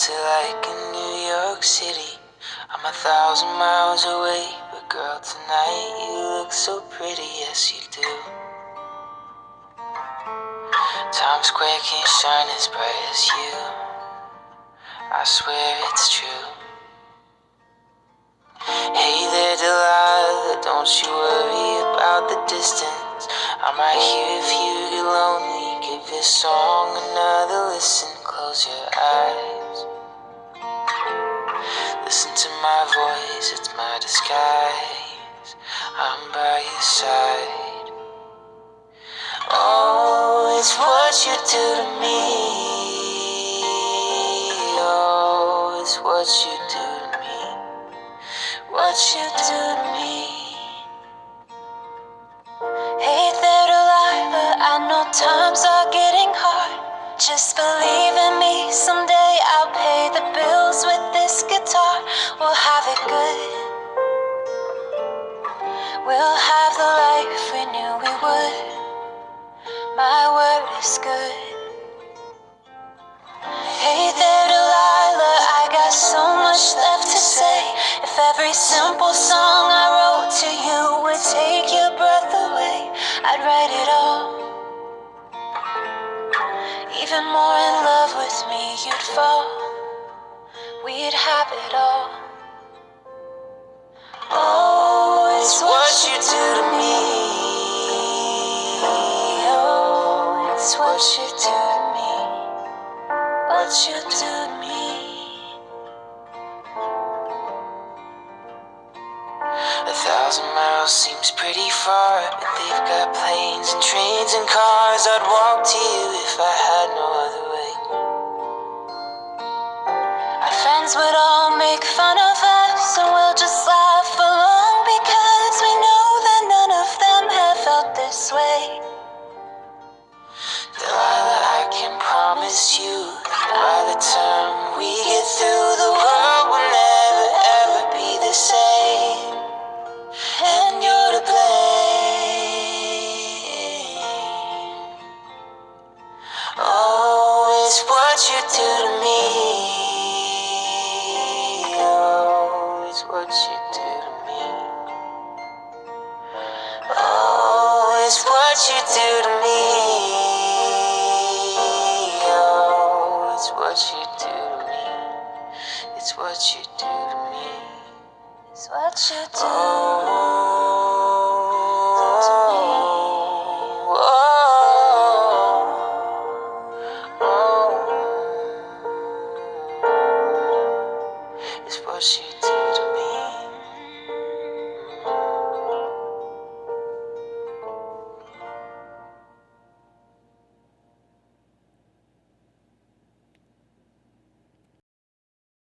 to like in New York City. I'm 1,000 miles away, but girl, tonight you look so pretty, yes you do. Times Square can't shine as bright as you, I swear it's true. Hey there Delilah, don't you worry about the distance. I'm right here if you get lonely. Give this song another listen, close your eyes. Listen to my voice, it's my disguise. I'm by your side. Oh, it's what you do to me. Oh, it's what you do to me. What you do to me. Hate that a lie, but I know times are getting hard. Just believe in me, someday I'll pay the bills with this guitar. We'll have it good. We'll have the life we knew we would. My word is good. Hey there, Delilah, I got so much left to say. If every simple song I wrote to you would take your breath away, I'd write it all. Even more in love with me, you'd fall. We'd have it all. Oh, it's what you do to me. Oh, it's what you do to me. What you do to me. 1,000 miles seems pretty far, but they've got planes and trains and cars. I'd walk to you if I had no other way. Our friends would all make fun of us, and we'll just laugh along because we know that none of them have felt this way. Delilah, I can promise you that by the time we get through, the world will never ever be the same. And you're to blame. Oh, it's what you do to me. Oh, it's what you do to me. Oh, it's what you do to me. Oh, it's what you do to me. It's what you do to me. It's what you do. Oh.